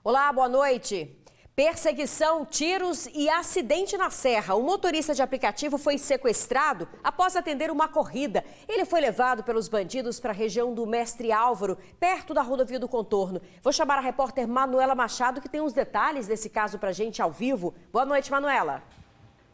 Olá, boa noite. Perseguição, tiros e acidente na Serra. O motorista de aplicativo foi sequestrado após atender uma corrida. Ele foi levado pelos bandidos para a região do Mestre Álvaro, perto da rodovia do Contorno. Vou chamar a repórter Manuela Machado, que tem os detalhes desse caso para a gente ao vivo. Boa noite, Manuela.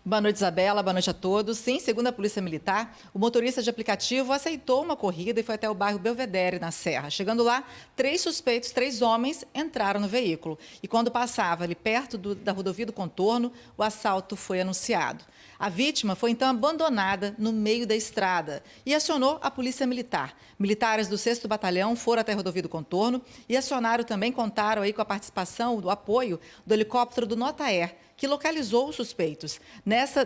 Boa noite, Isabela. Boa noite a todos. Sim, segundo a Polícia Militar, o motorista de aplicativo aceitou uma corrida e foi até o bairro Belvedere, na Serra. Chegando lá, 3 suspeitos, 3 homens, entraram no veículo. E quando passava ali perto da rodovia do Contorno, o assalto foi anunciado. A vítima foi então abandonada no meio da estrada e acionou a Polícia Militar. Militares do 6º Batalhão foram até a rodovia do Contorno e acionaram também, contaram aí com a participação, do apoio do helicóptero do Notaer, que localizou os suspeitos.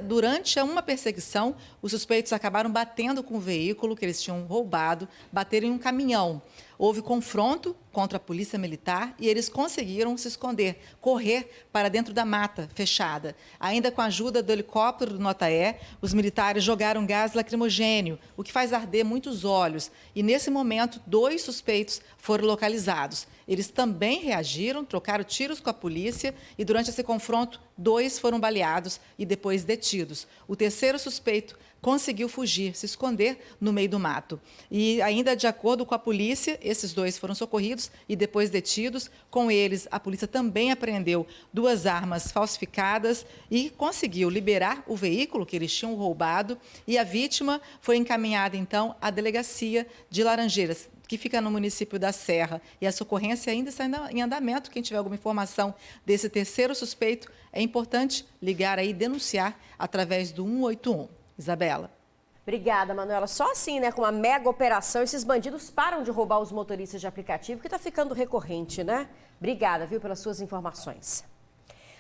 Durante uma perseguição, os suspeitos acabaram batendo com o veículo que eles tinham roubado, bateram em um caminhão. Houve confronto contra a Polícia Militar e eles conseguiram se esconder, correr para dentro da mata fechada. Ainda com a ajuda do helicóptero do Notaer, os militares jogaram gás lacrimogênio, o que faz arder muitos olhos. E nesse momento, 2 suspeitos foram localizados. Eles também reagiram, trocaram tiros com a polícia e durante esse confronto, 2 foram baleados e depois detidos. O terceiro suspeito conseguiu fugir, se esconder no meio do mato. E ainda de acordo com a polícia, esses 2 foram socorridos e depois detidos. Com eles, a polícia também apreendeu 2 armas falsificadas e conseguiu liberar o veículo que eles tinham roubado. E a vítima foi encaminhada, então, à delegacia de Laranjeiras, que fica no município da Serra. E a ocorrência ainda está em andamento. Quem tiver alguma informação desse terceiro suspeito, é importante ligar aí e denunciar através do 181. Isabela. Obrigada, Manuela. Só assim, né, com uma mega operação, esses bandidos param de roubar os motoristas de aplicativo, que está ficando recorrente, né? Obrigada, viu, pelas suas informações.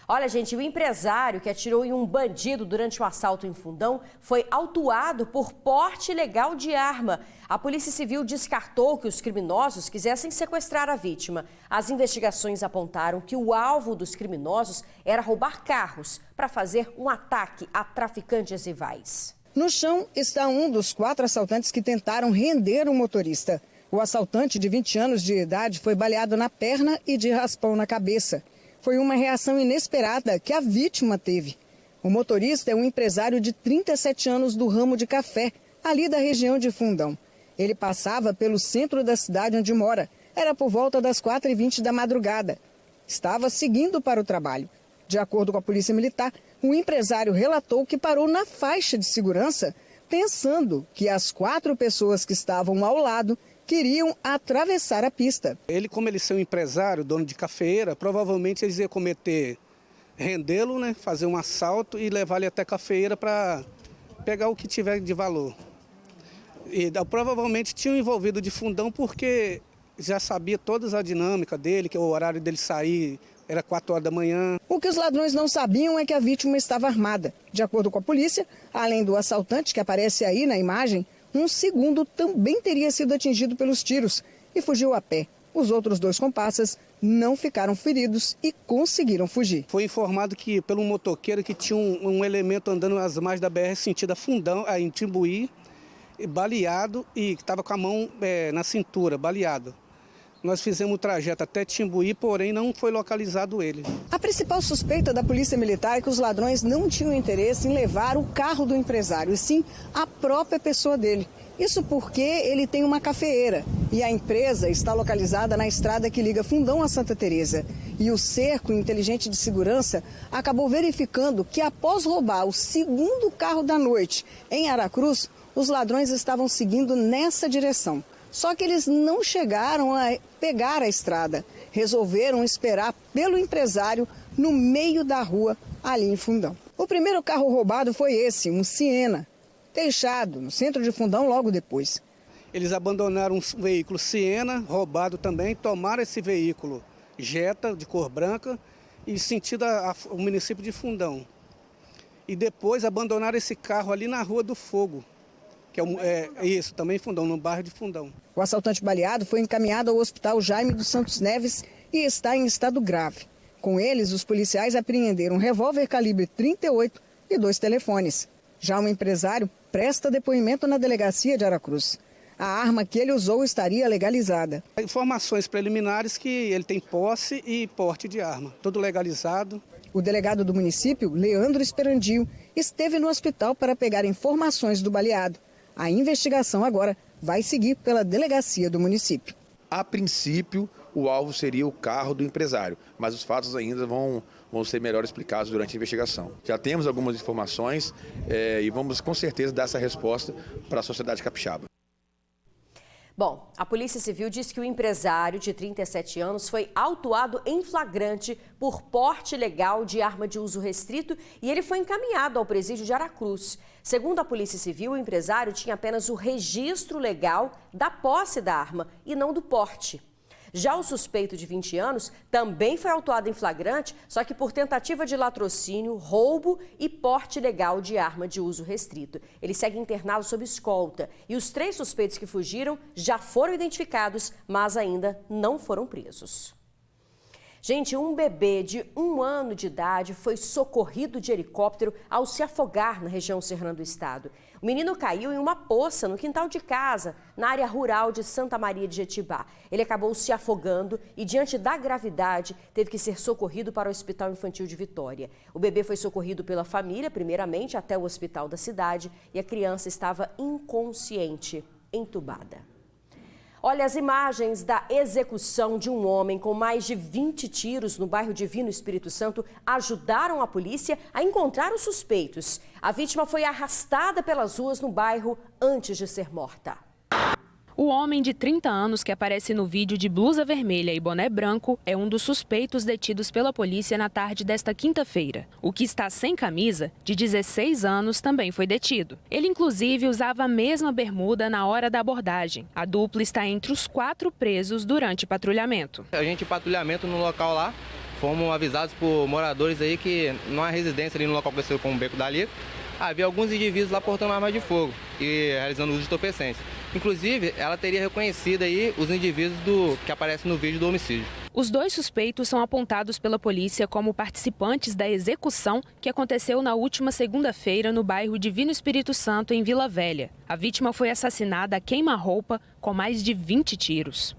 Olha, gente, o empresário que atirou em um bandido durante o assalto em Fundão foi autuado por porte ilegal de arma. A Polícia Civil descartou que os criminosos quisessem sequestrar a vítima. As investigações apontaram que o alvo dos criminosos era roubar carros para fazer um ataque a traficantes rivais. No chão está um dos 4 assaltantes que tentaram render o motorista. O assaltante, de 20 anos de idade, foi baleado na perna e de raspão na cabeça. Foi uma reação inesperada que a vítima teve. O motorista é um empresário de 37 anos do ramo de café, ali da região de Fundão. Ele passava pelo centro da cidade onde mora. Era por volta das 4h20 da madrugada. Estava seguindo para o trabalho. De acordo com a Polícia Militar, o empresário relatou que parou na faixa de segurança, pensando que as 4 pessoas que estavam ao lado queriam atravessar a pista. Ele, como ele ser um empresário, dono de cafeeira, provavelmente eles iam cometer, rendê-lo, né, fazer um assalto e levar ele até a cafeeira para pegar o que tiver de valor. E provavelmente tinham envolvido de Fundão porque já sabia toda a dinâmica dele, que o horário dele sair era 4 horas da manhã. O que os ladrões não sabiam é que a vítima estava armada. De acordo com a polícia, além do assaltante que aparece aí na imagem, um segundo também teria sido atingido pelos tiros e fugiu a pé. Os outros 2 comparsas não ficaram feridos e conseguiram fugir. Foi informado que pelo motoqueiro que tinha um elemento andando nas margens da BR sentido a Fundão, em Timbuí, baleado e que estava com a mão na cintura, baleado. Nós fizemos o trajeto até Timbuí, porém não foi localizado ele. A principal suspeita da Polícia Militar é que os ladrões não tinham interesse em levar o carro do empresário, e sim a própria pessoa dele. Isso porque ele tem uma cafeeira e a empresa está localizada na estrada que liga Fundão a Santa Teresa. E o cerco inteligente de segurança acabou verificando que após roubar o 2º carro da noite em Aracruz, os ladrões estavam seguindo nessa direção. Só que eles não chegaram a pegar a estrada. Resolveram esperar pelo empresário no meio da rua, ali em Fundão. O primeiro carro roubado foi esse, um Siena, deixado no centro de Fundão logo depois. Eles abandonaram um veículo Siena, roubado também, tomaram esse veículo Jetta, de cor branca, e sentido o município de Fundão. E depois abandonaram esse carro ali na Rua do Fogo. Que isso, também em Fundão, no bairro de Fundão. O assaltante baleado foi encaminhado ao Hospital Jaime dos Santos Neves e está em estado grave. Com eles, os policiais apreenderam um revólver calibre 38 e 2 telefones. Já um empresário presta depoimento na delegacia de Aracruz. A arma que ele usou estaria legalizada. Informações preliminares que ele tem posse e porte de arma, tudo legalizado. O delegado do município, Leandro Esperandio, esteve no hospital para pegar informações do baleado. A investigação agora vai seguir pela delegacia do município. A princípio, o alvo seria o carro do empresário, mas os fatos ainda vão ser melhor explicados durante a investigação. Já temos algumas informações e vamos com certeza dar essa resposta para a sociedade capixaba. Bom, a Polícia Civil diz que o empresário de 37 anos foi autuado em flagrante por porte ilegal de arma de uso restrito e ele foi encaminhado ao presídio de Aracruz. Segundo a Polícia Civil, o empresário tinha apenas o registro legal da posse da arma e não do porte. Já o suspeito de 20 anos também foi autuado em flagrante, só que por tentativa de latrocínio, roubo e porte ilegal de arma de uso restrito. Ele segue internado sob escolta e os 3 suspeitos que fugiram já foram identificados, mas ainda não foram presos. Gente, um bebê de 1 ano de idade foi socorrido de helicóptero ao se afogar na região serrana do estado. O menino caiu em uma poça no quintal de casa, na área rural de Santa Maria de Jetibá. Ele acabou se afogando e, diante da gravidade, teve que ser socorrido para o Hospital Infantil de Vitória. O bebê foi socorrido pela família, primeiramente, até o hospital da cidade, e a criança estava inconsciente, entubada. Olha, as imagens da execução de um homem com mais de 20 tiros no bairro Divino Espírito Santo ajudaram a polícia a encontrar os suspeitos. A vítima foi arrastada pelas ruas no bairro antes de ser morta. O homem de 30 anos que aparece no vídeo de blusa vermelha e boné branco é um dos suspeitos detidos pela polícia na tarde desta quinta-feira. O que está sem camisa, de 16 anos, também foi detido. Ele, inclusive, usava a mesma bermuda na hora da abordagem. A dupla está entre os 4 presos durante patrulhamento. A gente patrulhamento no local lá, fomos avisados por moradores aí que não há residência ali no local conhecido como Beco da Liga. Havia alguns indivíduos lá portando arma de fogo e realizando uso de entorpecentes. Inclusive, ela teria reconhecido aí os indivíduos que aparecem no vídeo do homicídio. Os 2 suspeitos são apontados pela polícia como participantes da execução que aconteceu na última segunda-feira no bairro Divino Espírito Santo, em Vila Velha. A vítima foi assassinada a queima-roupa com mais de 20 tiros.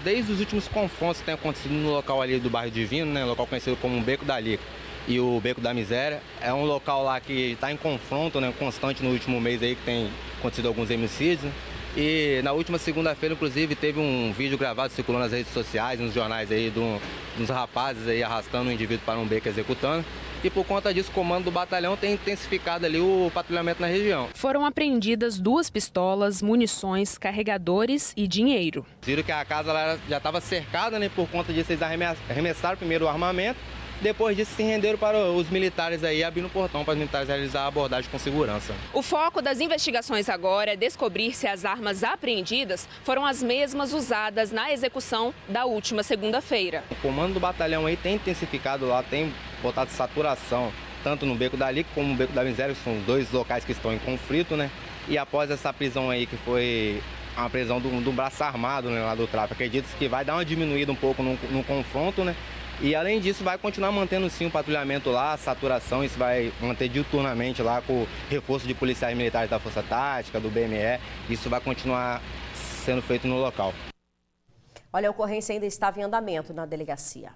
Desde os últimos confrontos que têm acontecido no local ali do bairro Divino, né, local conhecido como Beco da Lica e o Beco da Miséria, é um local lá que está em confronto, né, constante no último mês aí que tem acontecido alguns homicídios. Né? E na última segunda-feira, inclusive, teve um vídeo gravado circulando nas redes sociais, nos jornais aí, dos rapazes aí arrastando um indivíduo para um beco executando. E por conta disso, o comando do batalhão tem intensificado ali o patrulhamento na região. Foram apreendidas 2 pistolas, munições, carregadores e dinheiro. Viram que a casa lá já estava cercada, né? Por conta disso, eles arremessaram primeiro o armamento. Depois disso, se renderam para os militares aí, abrindo o portão para os militares realizar a abordagem com segurança. O foco das investigações agora é descobrir se as armas apreendidas foram as mesmas usadas na execução da última segunda-feira. O comando do batalhão aí tem intensificado lá, tem botado saturação, tanto no Beco da Lica como no Beco da Miséria, que são os 2 locais que estão em conflito, né? E após essa prisão aí, que foi uma prisão do braço armado, né, lá do tráfico, acredito que vai dar uma diminuída um pouco no confronto, né? E além disso, vai continuar mantendo sim o patrulhamento lá, a saturação, isso vai manter diuturnamente lá com o reforço de policiais militares da Força Tática, do BME, isso vai continuar sendo feito no local. Olha, a ocorrência ainda estava em andamento na delegacia.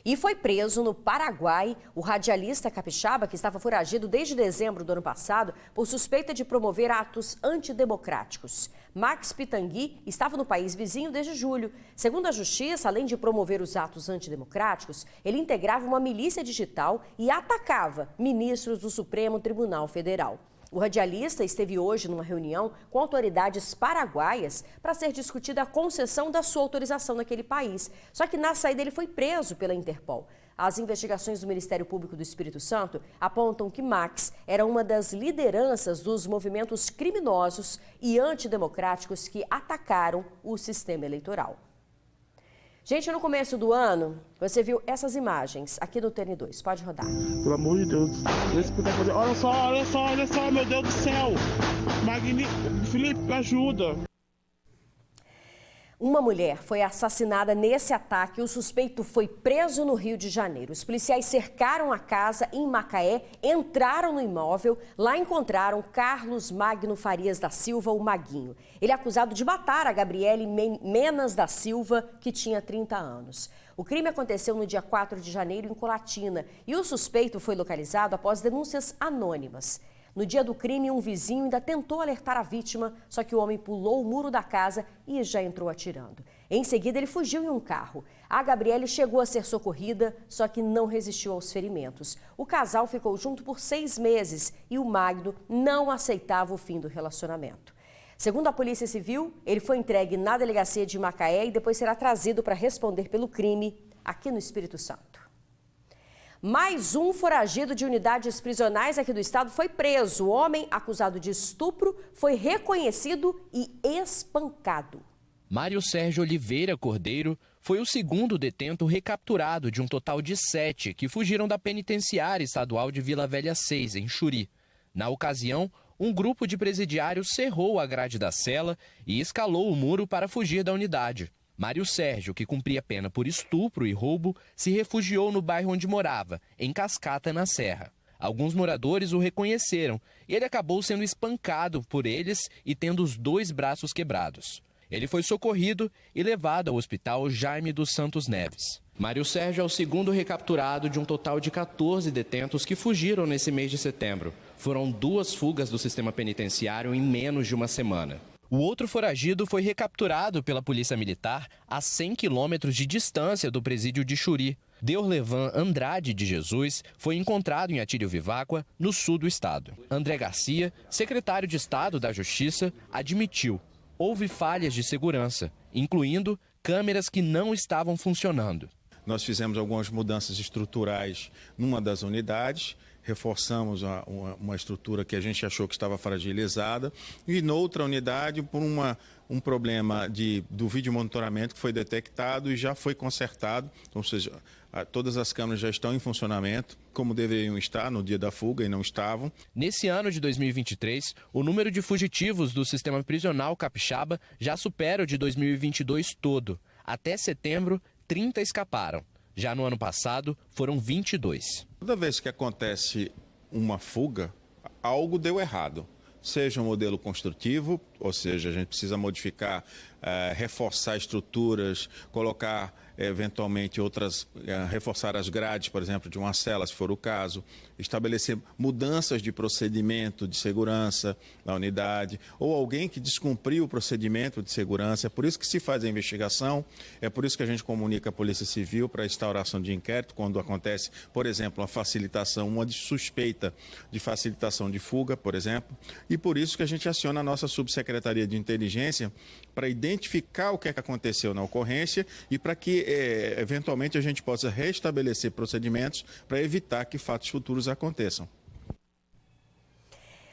E foi preso no Paraguai o radialista capixaba que estava foragido desde dezembro do ano passado por suspeita de promover atos antidemocráticos. Max Pitangui estava no país vizinho desde julho. Segundo a Justiça, além de promover os atos antidemocráticos, ele integrava uma milícia digital e atacava ministros do Supremo Tribunal Federal. O radialista esteve hoje numa reunião com autoridades paraguaias para ser discutida a concessão da sua autorização naquele país. Só que na saída ele foi preso pela Interpol. As investigações do Ministério Público do Espírito Santo apontam que Max era uma das lideranças dos movimentos criminosos e antidemocráticos que atacaram o sistema eleitoral. Gente, no começo do ano, você viu essas imagens aqui no TN2. Pode rodar. Pelo amor de Deus, se puder fazer. Olha só, meu Deus do céu. Magnífico. Felipe, me ajuda. Uma mulher foi assassinada nesse ataque e o suspeito foi preso no Rio de Janeiro. Os policiais cercaram a casa em Macaé, entraram no imóvel, lá encontraram Carlos Magno Farias da Silva, o Maguinho. Ele é acusado de matar a Gabriele Menas da Silva, que tinha 30 anos. O crime aconteceu no dia 4 de janeiro em Colatina e o suspeito foi localizado após denúncias anônimas. No dia do crime, um vizinho ainda tentou alertar a vítima, só que o homem pulou o muro da casa e já entrou atirando. Em seguida, ele fugiu em um carro. A Gabriele chegou a ser socorrida, só que não resistiu aos ferimentos. O casal ficou junto por 6 meses e o Magno não aceitava o fim do relacionamento. Segundo a Polícia Civil, ele foi entregue na delegacia de Macaé e depois será trazido para responder pelo crime aqui no Espírito Santo. Mais um foragido de unidades prisionais aqui do estado foi preso. O homem acusado de estupro foi reconhecido e espancado. Mário Sérgio Oliveira Cordeiro foi o segundo detento recapturado de um total de 7 que fugiram da penitenciária estadual de Vila Velha 6, em Xuri. Na ocasião, um grupo de presidiários cerrou a grade da cela e escalou o muro para fugir da unidade. Mário Sérgio, que cumpria pena por estupro e roubo, se refugiou no bairro onde morava, em Cascata, na Serra. Alguns moradores o reconheceram e ele acabou sendo espancado por eles e tendo os 2 braços quebrados. Ele foi socorrido e levado ao hospital Jaime dos Santos Neves. Mário Sérgio é o segundo recapturado de um total de 14 detentos que fugiram nesse mês de setembro. Foram 2 fugas do sistema penitenciário em menos de uma semana. O outro foragido foi recapturado pela Polícia Militar a 100 quilômetros de distância do presídio de Xuri. Deorlevan Andrade de Jesus foi encontrado em Atílio Viváqua, no sul do estado. André Garcia, secretário de Estado da Justiça, admitiu: houve falhas de segurança, incluindo câmeras que não estavam funcionando. Nós fizemos algumas mudanças estruturais numa das unidades, reforçamos uma estrutura que a gente achou que estava fragilizada e noutra unidade por um problema do vídeo monitoramento que foi detectado e já foi consertado, ou seja, todas as câmeras já estão em funcionamento, como deveriam estar no dia da fuga e não estavam. Nesse ano de 2023, o número de fugitivos do sistema prisional capixaba já supera o de 2022 todo. Até setembro, 30 escaparam. Já no ano passado, foram 22. Toda vez que acontece uma fuga, algo deu errado. Seja um modelo construtivo, ou seja, a gente precisa modificar, reforçar estruturas, colocar eventualmente reforçar as grades, por exemplo, de uma cela, se for o caso, estabelecer mudanças de procedimento de segurança na unidade, ou alguém que descumpriu o procedimento de segurança. É por isso que se faz a investigação, é por isso que a gente comunica a Polícia Civil para a instauração de inquérito, quando acontece, por exemplo, uma suspeita de facilitação de fuga, por exemplo, e por isso que a gente aciona a nossa Subsecretaria de Inteligência para identificar o que é que aconteceu na ocorrência e para que, eventualmente, a gente possa restabelecer procedimentos para evitar que fatos futuros aconteçam.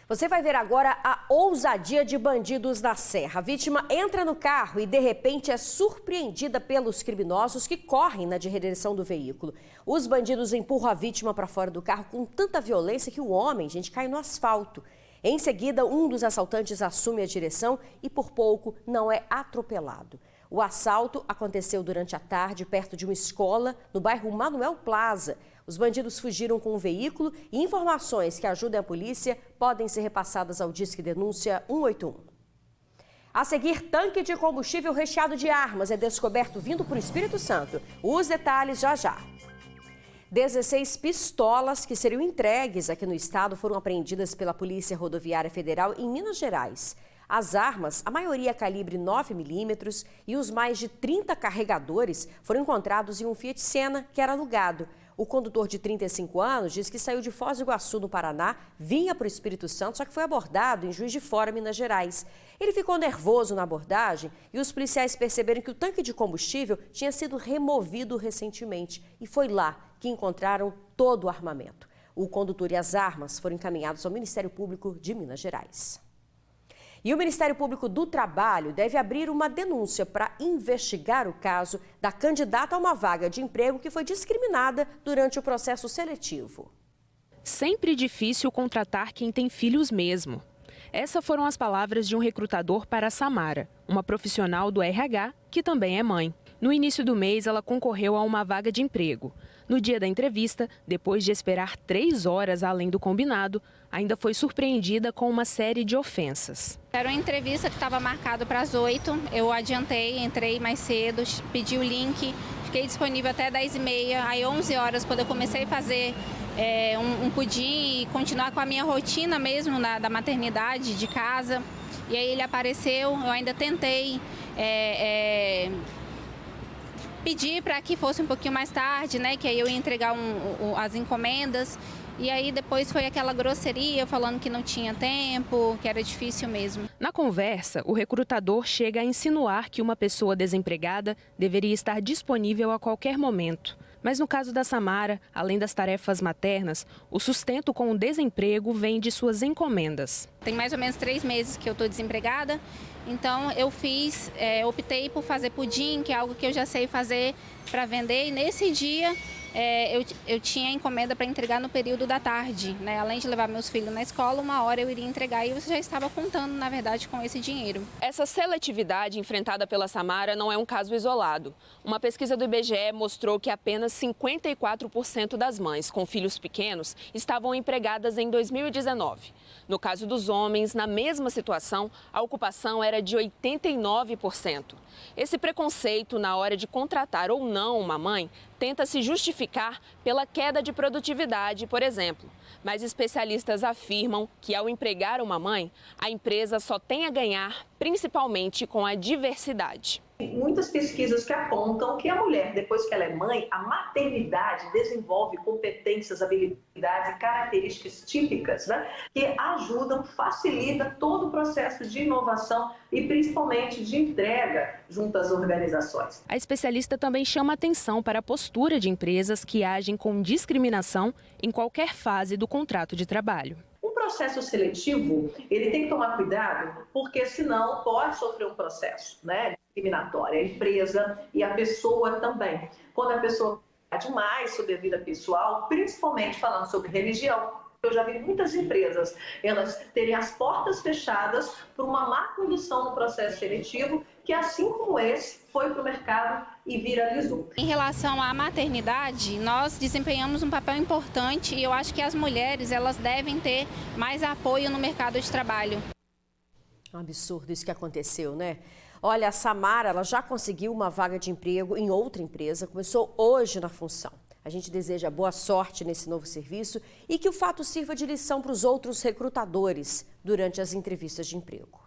Você vai ver agora a ousadia de bandidos na Serra. A vítima entra no carro e, de repente, é surpreendida pelos criminosos que correm na direção do veículo. Os bandidos empurram a vítima para fora do carro com tanta violência que o homem, cai no asfalto. Em seguida, um dos assaltantes assume a direção e, por pouco, não é atropelado. O assalto aconteceu durante a tarde, perto de uma escola, no bairro Manuel Plaza. Os bandidos fugiram com um veículo e informações que ajudem a polícia podem ser repassadas ao Disque Denúncia 181. A seguir, tanque de combustível recheado de armas é descoberto vindo para o Espírito Santo. Os detalhes já já. 16 pistolas que seriam entregues aqui no estado foram apreendidas pela Polícia Rodoviária Federal em Minas Gerais. As armas, a maioria calibre 9mm e os mais de 30 carregadores foram encontrados em um Fiat Siena que era alugado. O condutor de 35 anos diz que saiu de Foz do Iguaçu, no Paraná, vinha para o Espírito Santo, só que foi abordado em Juiz de Fora, Minas Gerais. Ele ficou nervoso na abordagem e os policiais perceberam que o tanque de combustível tinha sido removido recentemente. E foi lá que encontraram todo o armamento. O condutor e as armas foram encaminhados ao Ministério Público de Minas Gerais. E o Ministério Público do Trabalho deve abrir uma denúncia para investigar o caso da candidata a uma vaga de emprego que foi discriminada durante o processo seletivo. Sempre difícil contratar quem tem filhos mesmo. Essas foram as palavras de um recrutador para a Samara, uma profissional do RH que também é mãe. No início do mês, ela concorreu a uma vaga de emprego. No dia da entrevista, depois de esperar 3 horas além do combinado, ainda foi surpreendida com uma série de ofensas. Era uma entrevista que estava marcada para as 8, eu adiantei, entrei mais cedo, pedi o link, fiquei disponível até 10h30, aí 11 horas, quando eu comecei a fazer um pudim e continuar com a minha rotina mesmo da maternidade, de casa, e aí ele apareceu, eu ainda tentei pedir para que fosse um pouquinho mais tarde, né, que aí eu ia entregar as encomendas. E aí depois foi aquela grosseria falando que não tinha tempo, que era difícil mesmo. Na conversa, o recrutador chega a insinuar que uma pessoa desempregada deveria estar disponível a qualquer momento. Mas no caso da Samara, além das tarefas maternas, o sustento com o desemprego vem de suas encomendas. Tem mais ou menos 3 meses que eu estou desempregada, então eu optei por fazer pudim, que é algo que eu já sei fazer para vender, e nesse dia eu tinha encomenda para entregar no período da tarde, né? Além de levar meus filhos na escola, 1 hora eu iria entregar e eu já estava contando, na verdade, com esse dinheiro. Essa seletividade enfrentada pela Samara não é um caso isolado. Uma pesquisa do IBGE mostrou que apenas 54% das mães com filhos pequenos estavam empregadas em 2019. No caso dos homens, na mesma situação, a ocupação era de 89%. Esse preconceito na hora de contratar ou não uma mãe tenta se justificar pela queda de produtividade, por exemplo. Mas especialistas afirmam que, ao empregar uma mãe, a empresa só tem a ganhar, principalmente com a diversidade. Muitas pesquisas que apontam que a mulher, depois que ela é mãe, a maternidade desenvolve competências, habilidades e características típicas, né, que ajudam, facilitam todo o processo de inovação e principalmente de entrega junto às organizações. A especialista também chama atenção para a postura de empresas que agem com discriminação em qualquer fase do contrato de trabalho. O processo seletivo, ele tem que tomar cuidado, porque senão pode sofrer um processo, né, discriminatório, a empresa e a pessoa também. Quando a pessoa fala demais sobre a vida pessoal, principalmente falando sobre religião, eu já vi muitas empresas, elas terem as portas fechadas por uma má condução no processo seletivo, que assim como esse, foi para o mercado e viralizou. Em relação à maternidade, nós desempenhamos um papel importante e eu acho que as mulheres, elas devem ter mais apoio no mercado de trabalho. É um absurdo isso que aconteceu, né? Olha, a Samara, ela já conseguiu uma vaga de emprego em outra empresa, começou hoje na função. A gente deseja boa sorte nesse novo serviço e que o fato sirva de lição para os outros recrutadores durante as entrevistas de emprego.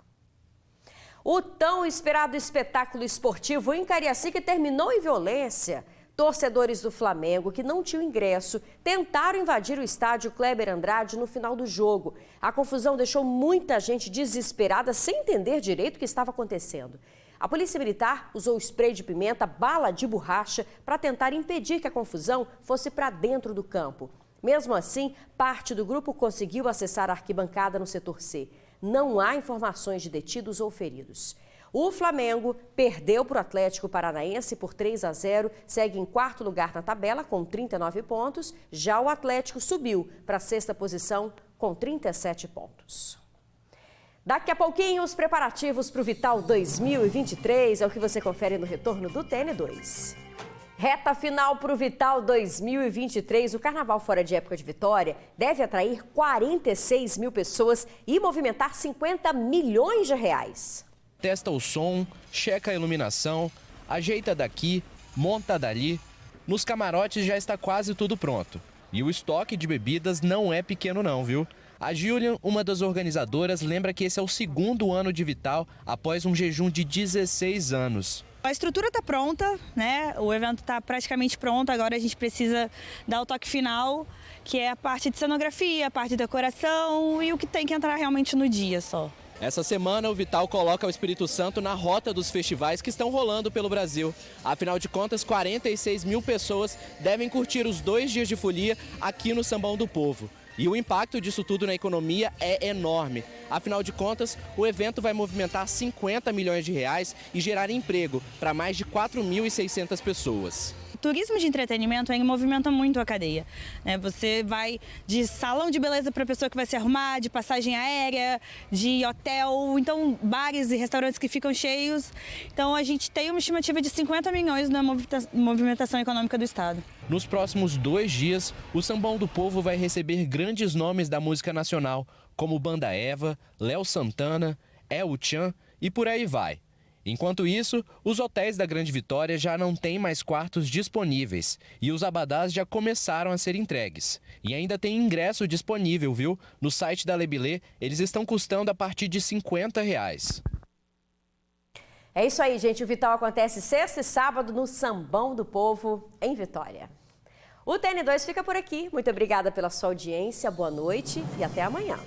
O tão esperado espetáculo esportivo em Cariacica terminou em violência. Torcedores do Flamengo que não tinham ingresso tentaram invadir o estádio Kleber Andrade no final do jogo. A confusão deixou muita gente desesperada sem entender direito o que estava acontecendo. A Polícia Militar usou spray de pimenta, bala de borracha para tentar impedir que a confusão fosse para dentro do campo. Mesmo assim, parte do grupo conseguiu acessar a arquibancada no setor C. Não há informações de detidos ou feridos. O Flamengo perdeu para o Atlético Paranaense por 3-0, segue em 4º lugar na tabela com 39 pontos. Já o Atlético subiu para a 6ª posição com 37 pontos. Daqui a pouquinho, os preparativos para o Vital 2023 é o que você confere no retorno do TN2. Reta final para o Vital 2023. O Carnaval Fora de Época de Vitória deve atrair 46 mil pessoas e movimentar 50 milhões de reais. Testa o som, checa a iluminação, ajeita daqui, monta dali. Nos camarotes já está quase tudo pronto. E o estoque de bebidas não é pequeno não, viu? A Julian, uma das organizadoras, lembra que esse é o 2º ano de Vital após um jejum de 16 anos. A estrutura está pronta, né? O evento está praticamente pronto, agora a gente precisa dar o toque final, que é a parte de cenografia, a parte de decoração e o que tem que entrar realmente no dia só. Essa semana, o Vital coloca o Espírito Santo na rota dos festivais que estão rolando pelo Brasil. Afinal de contas, 46 mil pessoas devem curtir os 2 dias de folia aqui no Sambão do Povo. E o impacto disso tudo na economia é enorme. Afinal de contas, o evento vai movimentar 50 milhões de reais e gerar emprego para mais de 4.600 pessoas. turismo de entretenimento ele movimenta muito a cadeia. Você vai de salão de beleza para a pessoa que vai se arrumar, de passagem aérea, de hotel, então bares e restaurantes que ficam cheios. Então a gente tem uma estimativa de 50 milhões na movimentação econômica do estado. Nos próximos 2 dias, o Sambão do Povo vai receber grandes nomes da música nacional, como Banda Eva, Léo Santana, El Chan e por aí vai. Enquanto isso, os hotéis da Grande Vitória já não têm mais quartos disponíveis e os abadás já começaram a ser entregues. E ainda tem ingresso disponível, viu? No site da Lebilê, eles estão custando a partir de R$50. É isso aí, gente. O Vital acontece sexta e sábado no Sambão do Povo, em Vitória. O TN2 fica por aqui. Muito obrigada pela sua audiência, boa noite e até amanhã.